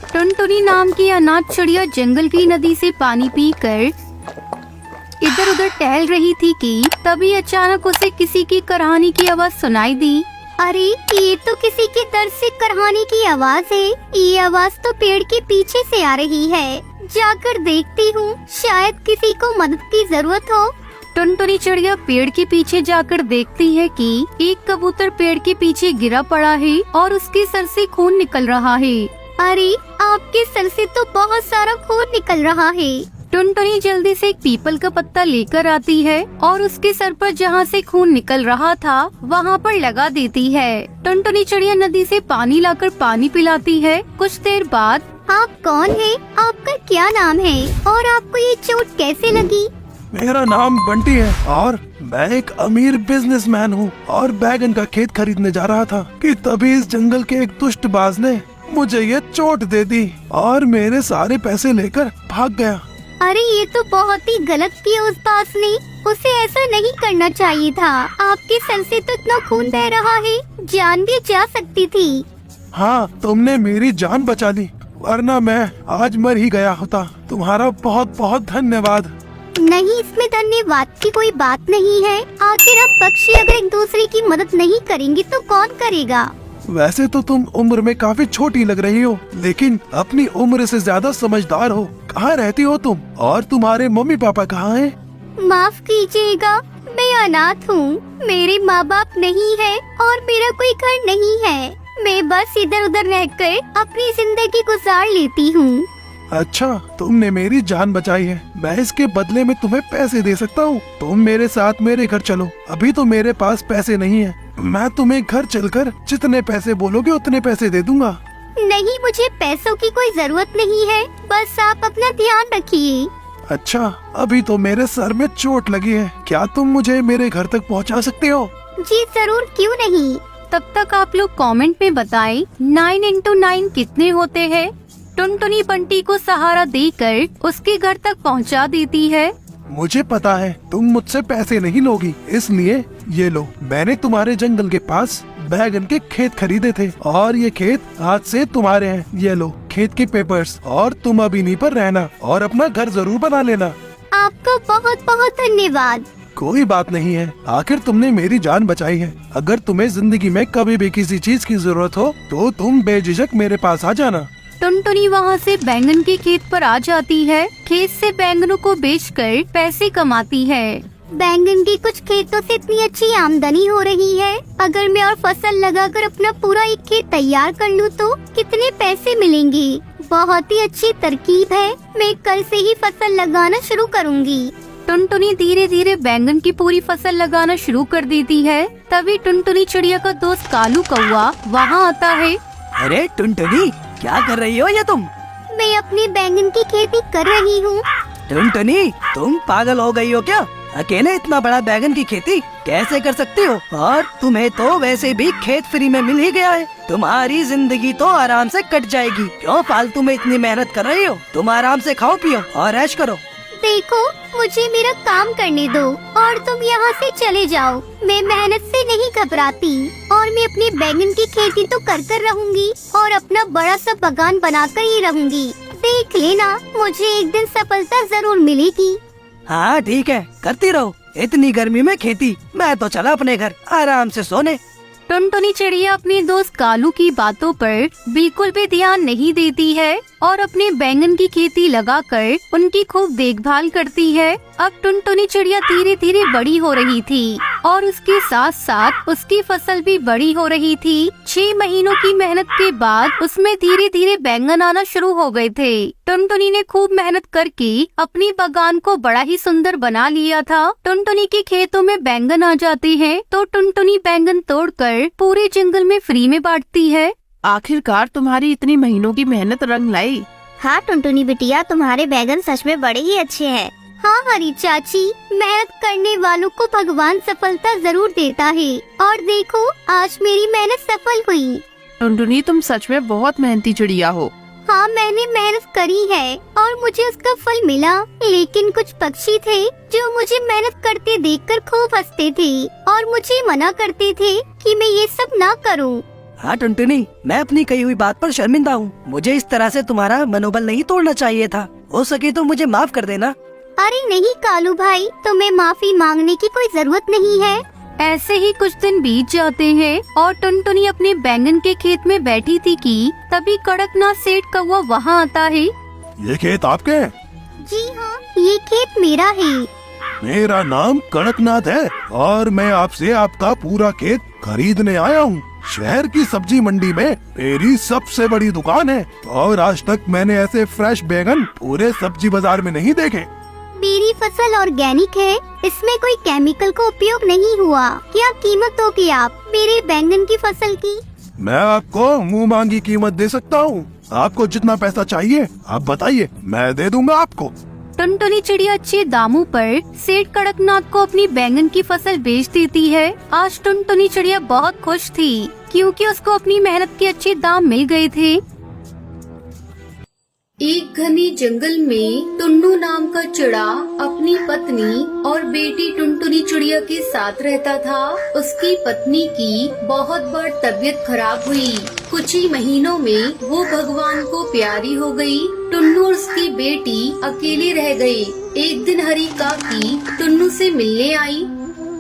टुनटुनी नाम की अनाथ चिड़िया जंगल की नदी से पानी पीकर इधर उधर टहल रही थी कि तभी अचानक उसे किसी की कराहनी की आवाज सुनाई दी। अरे ये तो किसी के दर्द से कराहने की आवाज है। ये आवाज तो पेड़ के पीछे से आ रही है। जाकर देखती हूँ, शायद किसी को मदद की जरूरत हो। टुनटुनी चिड़िया पेड़ के पीछे जाकर देखती है कि एक कबूतर पेड़ के पीछे गिरा पड़ा है और उसके सर से खून निकल रहा है। अरे आपके सर से तो बहुत सारा खून निकल रहा है। टुनटुनी जल्दी से एक पीपल का पत्ता लेकर आती है और उसके सर पर जहाँ से खून निकल रहा था वहाँ पर लगा देती है। टुनटुनी चिड़िया नदी से पानी लाकर पानी पिलाती है। कुछ देर बाद, आप कौन है? आपका क्या नाम है और आपको ये चोट कैसे लगी? मेरा नाम बंटी है और मैं एक अमीर बिजनेसमैन हूँ और बैगन का खेत खरीदने जा रहा था कि तभी इस जंगल के एक दुष्टबाज ने मुझे ये चोट दे दी और मेरे सारे पैसे लेकर भाग गया। अरे ये तो बहुत ही गलत किया उस बाज ने। उसे ऐसा नहीं करना चाहिए था। आपके सर से तो इतना खून बह रहा है, जान भी जा सकती थी। हाँ, तुमने मेरी जान बचा ली, वरना मैं आज मर ही गया होता। तुम्हारा बहुत बहुत धन्यवाद। नहीं, इसमें धन्यवाद की कोई बात नहीं है। आखिर हम पक्षी अगर एक दूसरे की मदद नहीं करेंगे तो कौन करेगा? वैसे तो तुम उम्र में काफी छोटी लग रही हो, लेकिन अपनी उम्र से ज्यादा समझदार हो। कहाँ रहती हो तुम और तुम्हारे मम्मी पापा कहाँ हैं? माफ कीजिएगा, मैं अनाथ हूँ। मेरे माँ बाप नहीं है और मेरा कोई घर नहीं है। मैं बस इधर उधर रहकर अपनी जिंदगी गुजार लेती हूँ। अच्छा, तुमने मेरी जान बचाई है। मैं इसके बदले में तुम्हें पैसे दे सकता हूँ। तुम मेरे साथ मेरे घर चलो। अभी तो मेरे पास पैसे नहीं है। मैं तुम्हें घर चलकर जितने पैसे बोलोगे उतने पैसे दे दूंगा। नहीं, मुझे पैसों की कोई जरूरत नहीं है। बस आप अपना ध्यान रखिए। अच्छा, अभी तो मेरे सर में चोट लगी है। क्या तुम मुझे मेरे घर तक पहुंचा सकते हो? जी जरूर, क्यों नहीं। तब तक आप लोग कमेंट में बताएं 9 into 9 कितने होते हैं। टुनटुनी बंटी को सहारा देकर उसके घर तक पहुंचा देती है। मुझे पता है तुम मुझसे पैसे नहीं लोगी, इसलिए ये लो। मैंने तुम्हारे जंगल के पास बैगन के खेत खरीदे थे और ये खेत आज से तुम्हारे हैं। ये लो खेत के पेपर्स और तुम अब इन्हीं पर रहना और अपना घर जरूर बना लेना। आपका बहुत बहुत धन्यवाद। कोई बात नहीं है, आखिर तुमने मेरी जान बचाई है। अगर तुम्हें जिंदगी में कभी भी किसी चीज की जरूरत हो तो तुम बेझिझक मेरे पास आ जाना। टुनटुनी वहाँ से बैंगन के खेत पर आ जाती है। खेत से बैंगनों को बेचकर पैसे कमाती है। बैंगन की कुछ खेतों से इतनी अच्छी आमदनी हो रही है। अगर मैं और फसल लगाकर अपना पूरा एक खेत तैयार कर लूँ तो कितने पैसे मिलेंगे। बहुत ही अच्छी तरकीब है। मैं कल से ही फसल लगाना शुरू करूँगी। टुनटुनी धीरे धीरे बैंगन की पूरी फसल लगाना शुरू कर देती है। तभी टुनटुनी चिड़िया का दोस्त कालू कौआ वहाँ आता है। अरे टुनटुनी, क्या कर रही हो ये तुम? मैं अपनी बैंगन की खेती कर रही हूँ। टुनटुनी, तुम पागल हो गई हो क्या? अकेले इतना बड़ा बैगन की खेती कैसे कर सकती हो? और तुम्हें तो वैसे भी खेत फ्री में मिल ही गया है। तुम्हारी जिंदगी तो आराम से कट जाएगी। क्यों फालतू में इतनी मेहनत कर रही हो? तुम आराम से खाओ पियो और ऐश करो। देखो, मुझे मेरा काम करने दो और तुम यहाँ से चले जाओ। मैं मेहनत से नहीं घबराती और मैं अपनी बैंगन की खेती तो कर रहूँगी और अपना बड़ा सा बागान बनाकर ही रहूँगी। देख लेना, मुझे एक दिन सफलता जरूर मिलेगी। हाँ ठीक है, करती रहो। इतनी गर्मी में खेती, मैं तो चला अपने घर आराम से सोने। टुनटुनी चिड़िया अपने दोस्त कालू की बातों पर बिल्कुल भी ध्यान नहीं देती है और अपने बैंगन की खेती लगाकर उनकी खूब देखभाल करती है। अब टुनटुनी चिड़िया धीरे धीरे बड़ी हो रही थी और उसके साथ साथ उसकी फसल भी बड़ी हो रही थी। 6 महीनों की मेहनत के बाद उसमें धीरे धीरे बैंगन आना शुरू हो गए थे। टुनटुनी ने खूब मेहनत करके अपनी बागान को बड़ा ही सुंदर बना लिया था। टुनटुनी के खेतों में बैंगन आ जाते हैं तो टुनटुनी बैंगन तोड़कर पूरे जंगल में फ्री में बांटती है। आखिरकार तुम्हारी इतनी महीनों की मेहनत रंग लाई। हाँ टुनटुनी बिटिया, तुम्हारे बैगन सच में बड़े ही अच्छे हैं। हाँ हरी चाची, मेहनत करने वालों को भगवान सफलता जरूर देता है और देखो आज मेरी मेहनत सफल हुई। टुनटुनी, तुम सच में बहुत मेहनती चिड़िया हो। हाँ, मैंने मेहनत करी है और मुझे उसका फल मिला। लेकिन कुछ पक्षी थे जो मुझे मेहनत करते देखकर खूब हंसते थे और मुझे मना करते थे कि मैं ये सब ना करूं। हाँ टुनटुनी, मैं अपनी कही हुई बात पर शर्मिंदा हूँ। मुझे इस तरह से तुम्हारा मनोबल नहीं तोड़ना चाहिए था। हो सके तो मुझे माफ कर देना। अरे नहीं कालू भाई, तुम्हें माफी मांगने की कोई जरूरत नहीं है। ऐसे ही कुछ दिन बीत जाते हैं और टुनटुनी अपने बैंगन के खेत में बैठी थी कि तभी कड़कनाथ सेठ कौवा वहाँ आता है। ये खेत आपके हैं? जी हाँ, ये खेत मेरा है। मेरा नाम कड़कनाथ है और मैं आपसे आपका पूरा खेत खरीदने आया हूँ। शहर की सब्जी मंडी में मेरी सबसे बड़ी दुकान है और आज तक मैंने ऐसे फ्रेश बैंगन पूरे सब्जी बाजार में नहीं देखे। मेरी फसल ऑर्गेनिक है, इसमें कोई केमिकल का उपयोग नहीं हुआ। क्या कीमत दोगे आप मेरे बैंगन की फसल की? मैं आपको मुंह मांगी कीमत दे सकता हूँ। आपको जितना पैसा चाहिए आप बताइए, मैं दे दूंगा आपको। टुनटुनी चिड़िया अच्छे दामों पर सेठ कड़कनाथ को अपनी बैंगन की फसल बेच देती है। आज टुनटुनी चिड़िया बहुत खुश थी क्योंकि उसको अपनी मेहनत के अच्छे दाम मिल गए थे। एक घने जंगल में टुन्नू नाम का चिड़ा अपनी पत्नी और बेटी टुनटुनी चिड़िया के साथ रहता था। उसकी पत्नी की बहुत बार तबीयत खराब हुई। कुछ ही महीनों में वो भगवान को प्यारी हो गई। टुन्नू और उसकी बेटी अकेले रह गए। एक दिन हरी काकी टुन्नू से मिलने आई।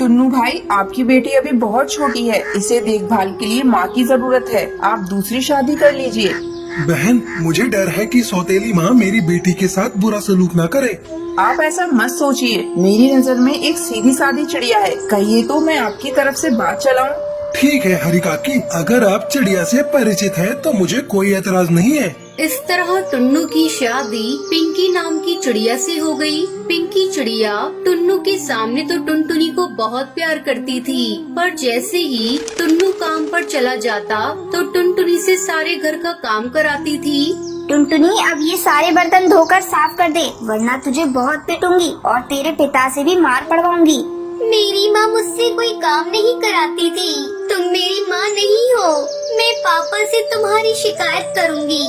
टुन्नू भाई, आपकी बेटी अभी बहुत छोटी है, इसे देखभाल के लिए माँ की जरूरत है। आप दूसरी शादी कर लीजिए। बहन, मुझे डर है कि सौतेली माँ मेरी बेटी के साथ बुरा सलूक न करे। आप ऐसा मत सोचिए, मेरी नजर में एक सीधी सादी चिड़िया है। कहिए तो मैं आपकी तरफ से बात चलाऊं। ठीक है हरी काकी, अगर आप चिड़िया से परिचित हैं तो मुझे कोई एतराज नहीं है। इस तरह टुन्नू की शादी पिंकी नाम की चिड़िया से हो गई। पिंकी चिड़िया टुन्नू के सामने तो टुनटुनी को बहुत प्यार करती थी, पर जैसे ही टुन्नू काम पर चला जाता तो टुनटुनी से सारे घर का काम कराती थी। टुनटुनी, अब ये सारे बर्तन धोकर साफ कर दे, वरना तुझे बहुत पिटूंगी और तेरे पिता से भी मार पड़वाऊंगी। मेरी माँ मुझसे कोई काम नहीं कराती थी। तुम मेरी माँ नहीं हो। मैं पापा से तुम्हारी शिकायत करूँगी।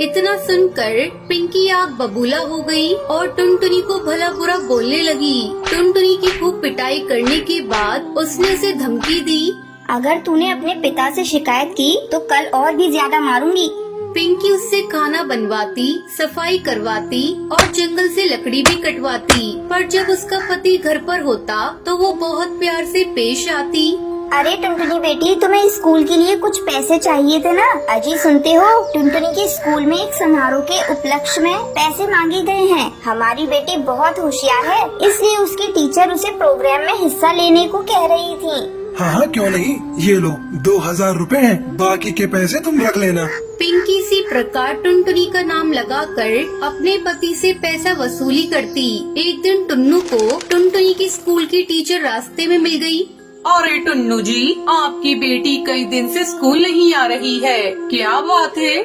इतना सुनकर पिंकी आग बबूला हो गई और टुनटुनी को भला बुरा बोलने लगी। टुनटुनी की खूब पिटाई करने के बाद उसने उसे धमकी दी। अगर तूने अपने पिता से शिकायत की तो कल और भी ज्यादा मारूंगी। पिंकी उससे खाना बनवाती, सफाई करवाती और जंगल से लकड़ी भी कटवाती, पर जब उसका पति घर पर होता तो वो बहुत प्यार से पेश आती। अरे टुनटुनी बेटी, तुम्हें स्कूल के लिए कुछ पैसे चाहिए थे ना? अजी सुनते हो, टुनटुनी के स्कूल में एक समारोह के उपलक्ष्य में पैसे मांगे गए हैं। हमारी बेटी बहुत होशियार है, इसलिए उसकी टीचर उसे प्रोग्राम में हिस्सा लेने को कह रही थी। हाँ हाँ, क्यों नहीं, ये लो 2000 रुपए हैं, बाकी के पैसे तुम रख लेना। पिंकी इसी प्रकार टुनटुनी का नाम लगाकर अपने पति से पैसा वसूली करती। एक दिन टुन्नू को टुनटुनी की स्कूल की टीचर रास्ते में मिल गई। अरे टुन्नू जी, आपकी बेटी कई दिन से स्कूल नहीं आ रही है, क्या बात है?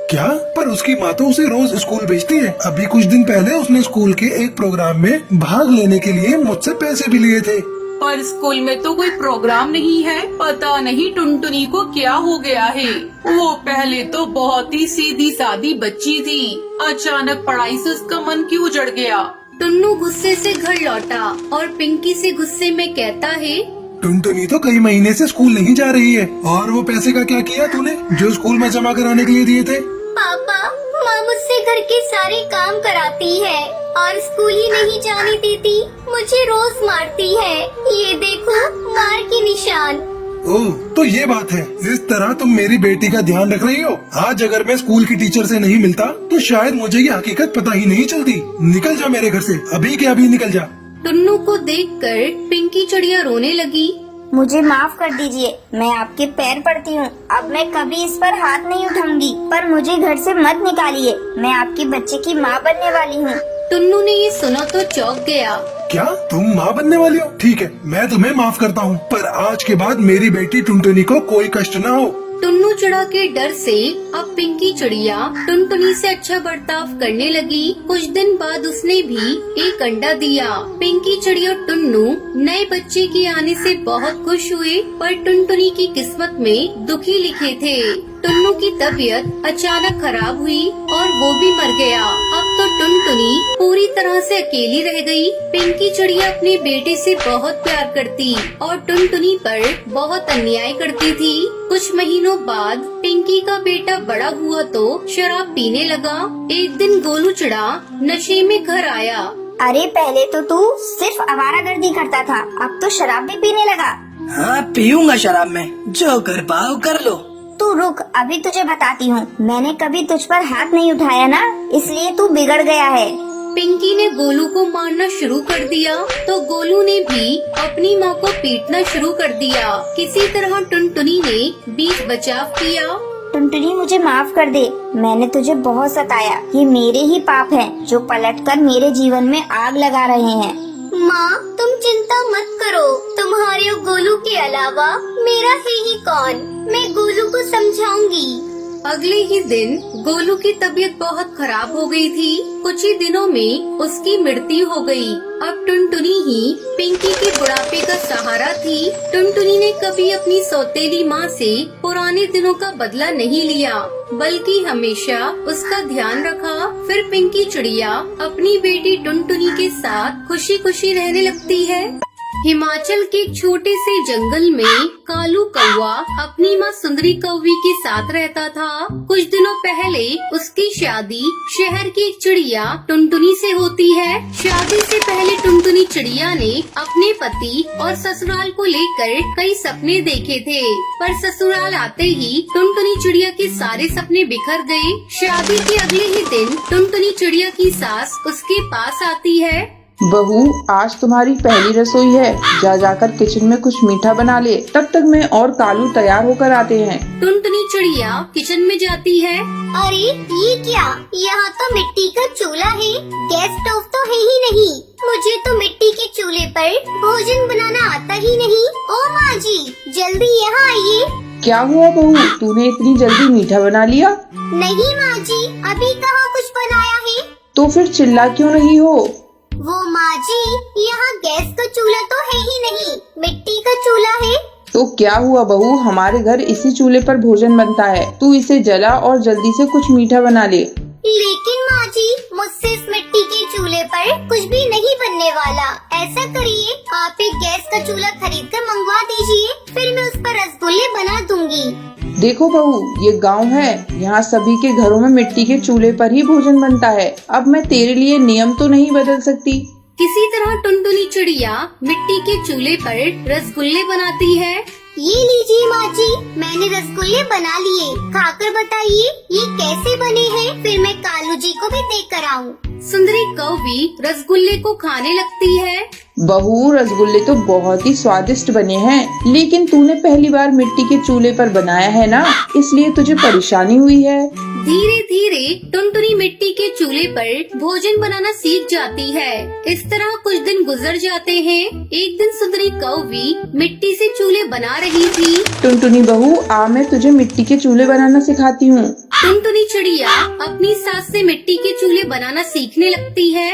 क्या? पर उसकी माँ तो उसे रोज स्कूल भेजती है। अभी कुछ दिन पहले उसने स्कूल के एक प्रोग्राम में भाग लेने के लिए मुझसे पैसे भी लिए थे। पर स्कूल में तो कोई प्रोग्राम नहीं है। पता नहीं टुनटुनी को क्या हो गया है। वो पहले तो बहुत ही सीधी सादी बच्ची थी, अचानक पढ़ाई से उसका मन क्यों उजड़ गया? टुन्नू गुस्से से घर लौटा और पिंकी से गुस्से में कहता है, टुनटुनी तो कई महीने से स्कूल नहीं जा रही है। और वो पैसे का क्या किया तूने जो स्कूल में जमा कराने के लिए दिए थे? पापा, माँ मुझसे घर के सारे काम कराती है और स्कूल ही नहीं जाने देती। मुझे रोज मारती है। ये देखो, मार के निशान। ओह, तो ये बात है। इस तरह तुम मेरी बेटी का ध्यान रख रही हो। आज अगर मैं स्कूल की टीचर से नहीं मिलता तो शायद मुझे ये हकीकत पता ही नहीं चलती। निकल जा मेरे घर से, अभी के अभी निकल जा। टुन्नू को देखकर पिंकी चिड़िया रोने लगी। मुझे माफ कर दीजिए, मैं आपके पैर पड़ती हूँ। अब मैं कभी इस पर हाथ नहीं उठाऊंगी, पर मुझे घर से मत निकालिए। मैं आपके बच्चे की माँ बनने वाली हूँ। टुन्नू ने ये सुना तो चौंक गया। क्या तुम माँ बनने वाली हो? ठीक है, मैं तुम्हें माफ करता हूँ, पर आज के बाद मेरी बेटी टुनटुनी को कोई कष्ट न हो। टुन्नू चिड़ा के डर से अब पिंकी चिड़िया टुनटुनी से अच्छा बर्ताव करने लगी। कुछ दिन बाद उसने भी एक अंडा दिया। पिंकी चिड़िया और टुन्नू नए बच्चे के आने से बहुत खुश हुए, पर टुनटुनी की किस्मत में दुखी लिखे थे। टुन्नू की तबीयत अचानक खराब हुई और वो भी मर गया। अब तो टुनटुनी पूरी तरह से अकेली रह गई। पिंकी चिड़िया अपने बेटे से बहुत प्यार करती और टुनटुनी पर बहुत अन्याय करती थी। कुछ महीनों बाद पिंकी का बेटा बड़ा हुआ तो शराब पीने लगा। एक दिन गोलू चिड़ा नशे में घर आया। अरे पहले तो तू सिर्फ आवारागर्दी करता था, अब तो शराब भी पीने लगा। हाँ पीऊंगा शराब में, जो कर पाओ कर लो। तू रुक, अभी तुझे बताती हूँ। मैंने कभी तुझ पर हाथ नहीं उठाया ना, इसलिए तू बिगड़ गया है। पिंकी ने गोलू को मारना शुरू कर दिया तो गोलू ने भी अपनी माँ को पीटना शुरू कर दिया। किसी तरह टुनटुनी ने बीच बचाव किया। टुनटुनी मुझे माफ कर दे, मैंने तुझे बहुत सताया। ये मेरे ही पाप हैं जो पलटकर मेरे जीवन में आग लगा रहे हैं। माँ तुम चिंता मत करो, तुम्हारे और गोलू के अलावा मेरा है ही कौन। मैं गोलू को समझाऊंगी। अगले ही दिन गोलू की तबीयत बहुत खराब हो गई थी। कुछ ही दिनों में उसकी मृत्यु हो गई। अब टुनटुनी ही पिंकी के बुढ़ापे का सहारा थी। टुनटुनी ने कभी अपनी सौतेली माँ से पुराने दिनों का बदला नहीं लिया, बल्कि हमेशा उसका ध्यान रखा। फिर पिंकी चिड़िया अपनी बेटी टुनटुनी के साथ खुशी खुशी रहने लगती है। हिमाचल के एक छोटे से जंगल में कालू कौवा अपनी माँ सुंदरी कौवी के साथ रहता था। कुछ दिनों पहले उसकी शादी शहर की एक चिड़िया टुनटुनी से होती है। शादी से पहले टुनटुनी चिड़िया ने अपने पति और ससुराल को लेकर कई सपने देखे थे, पर ससुराल आते ही टुनटुनी चिड़िया के सारे सपने बिखर गए। शादी के अगले ही दिन टुनटुनी चिड़िया की सास उसके पास आती है। बहू, आज तुम्हारी पहली रसोई है, जा जाकर किचन में कुछ मीठा बना ले। तब तक मैं और कालू तैयार होकर आते हैं। टुनटुनी चिड़िया किचन में जाती है। अरे ये क्या, यहाँ तो मिट्टी का चूल्हा है, गैस स्टोव तो है ही नहीं। मुझे तो मिट्टी के चूल्हे पर भोजन बनाना आता ही नहीं। ओ माँ जी, जल्दी यहाँ आइए। क्या हुआ बहू, तूने इतनी जल्दी मीठा बना लिया? नहीं माँ जी, अभी कहाँ कुछ बनाया है। तो फिर चिल्ला क्यों नहीं हो? वो माँ जी, यहाँ गैस का चूल्हा तो है ही नहीं, मिट्टी का चूल्हा है। तो क्या हुआ बहू, हमारे घर इसी चूल्हे पर भोजन बनता है। तू इसे जला और जल्दी से कुछ मीठा बना ले। लेकिन माँ जी, मुझसे इस मिट्टी के चूल्हे पर कुछ भी नहीं बनने वाला। ऐसा करिए, आप एक गैस का चूल्हा खरीद कर मंगवा दीजिए, फिर मैं उस पर रसगुल्ले बना दूंगी। देखो बहू, ये गांव है, यहाँ सभी के घरों में मिट्टी के चूल्हे पर ही भोजन बनता है। अब मैं तेरे लिए नियम तो नहीं बदल सकती। किसी तरह टुनटुनी चिड़िया मिट्टी के चूल्हे पर रसगुल्ले बनाती है। ये लीजिए माँ जी, मैंने रसगुल्ले बना लिए, खाकर बताइए ये कैसे बने हैं, फिर मैं कालू जी को भी देख कर आऊँ। सुंदरी कौवी रसगुल्ले को खाने लगती है। बहू, रसगुल्ले तो बहुत ही स्वादिष्ट बने हैं, लेकिन तूने पहली बार मिट्टी के चूल्हे पर बनाया है ना, इसलिए तुझे परेशानी हुई है। धीरे धीरे टुनटुनी मिट्टी के चूल्हे पर भोजन बनाना सीख जाती है। इस तरह कुछ दिन गुजर जाते हैं। एक दिन सुंदरी कौवी मिट्टी से चूल्हे बना रही थी। टुनटुनी बहू, आ मैं तुझे मिट्टी के चूल्हे बनाना सिखाती हूँ। टुनटुनी चिड़िया अपनी सास से मिट्टी के चूल्हे बनाना सीखने लगती है।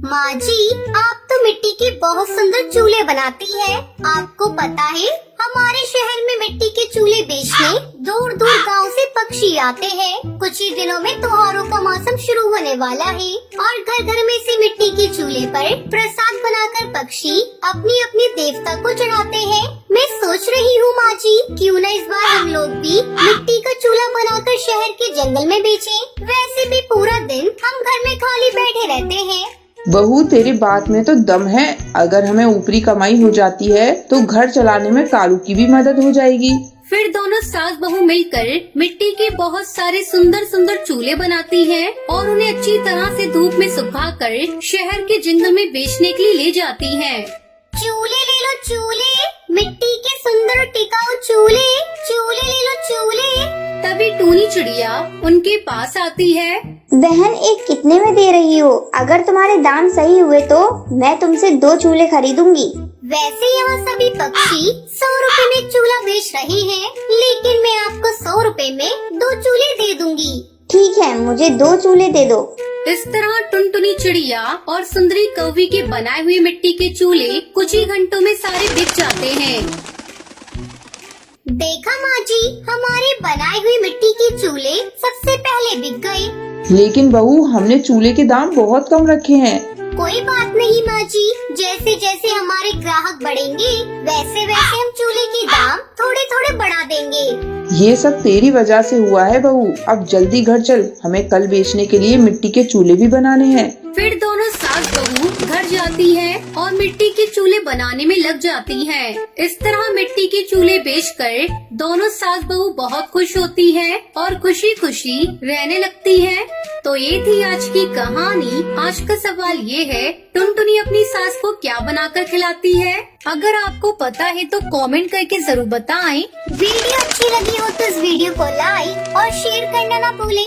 माँ जी, आप तो मिट्टी के बहुत सुंदर चूल्हे बनाती है। आपको पता है, हमारे शहर में मिट्टी के चूल्हे बेचने दूर दूर गांव से पक्षी आते हैं। कुछ ही दिनों में त्योहारों का मौसम शुरू होने वाला है और घर घर में से मिट्टी के चूल्हे पर प्रसाद बनाकर पक्षी अपनी अपनी देवता को चढ़ाते हैं। मैं सोच रही हूँ माँ जी, क्यों न इस बार हम लोग भी मिट्टी का चूल्हा बनाकर शहर के जंगल में बेचें। वैसे भी पूरा दिन हम घर में खाली बैठे रहते हैं। बहू, तेरी बात में तो दम है। अगर हमें ऊपरी कमाई हो जाती है तो घर चलाने में कालू की भी मदद हो जाएगी। फिर दोनों सास बहू मिलकर मिट्टी के बहुत सारे सुंदर सुंदर चूल्हे बनाती हैं और उन्हें अच्छी तरह से धूप में सुखाकर शहर के जंगल में बेचने के लिए ले जाती हैं। चूल्हे ले लो चूल्हे, मिट्टी के सुंदर टिकाऊ चूल्हे, चूल्हे ले लो चूल्हे। तभी टूनी चिड़िया उनके पास आती है। बहन, एक कितने में दे रही हो? अगर तुम्हारे दाम सही हुए तो मैं तुमसे 2 चूल्हे खरीदूंगी। वैसे यहाँ सभी पक्षी 100 रुपए में चूल्हा बेच रहे हैं, लेकिन मैं आपको 100 रुपए में 2 चूल्हे दे दूंगी। ठीक है, मुझे 2 चूल्हे दे दो। इस तरह टुनटुनी चिड़िया और सुंदरी कौवी के बनाए हुए मिट्टी के चूल्हे कुछ ही घंटों में सारे बिक जाते हैं। देखा माँ जी, हमारे बनाए हुए मिट्टी के चूल्हे सबसे पहले बिक गए। लेकिन बहू, हमने चूल्हे के दाम बहुत कम रखे हैं। कोई बात नहीं माँ जी, जैसे जैसे हमारे ग्राहक बढ़ेंगे वैसे वैसे हम चूल्हे के दाम थोड़े थोड़े बढ़ा देंगे। ये सब तेरी वजह से हुआ है बहू। अब जल्दी घर चल, हमें कल बेचने के लिए मिट्टी के चूल्हे भी बनाने हैं। फिर दोनों सास बहू घर जाती है और मिट्टी के चूल्हे बनाने में लग जाती हैं। इस तरह मिट्टी के चूल्हे बेचकर दोनों सास बहू बहुत खुश होती है और खुशी खुशी रहने लगती है। तो ये थी आज की कहानी। आज का सवाल ये है, टुनटुनी अपनी सास को क्या बनाकर खिलाती है? अगर आपको पता है तो कमेंट करके जरूर बताएं। वीडियो अच्छी लगी हो तो इस वीडियो को लाइक और शेयर करना ना भूलें।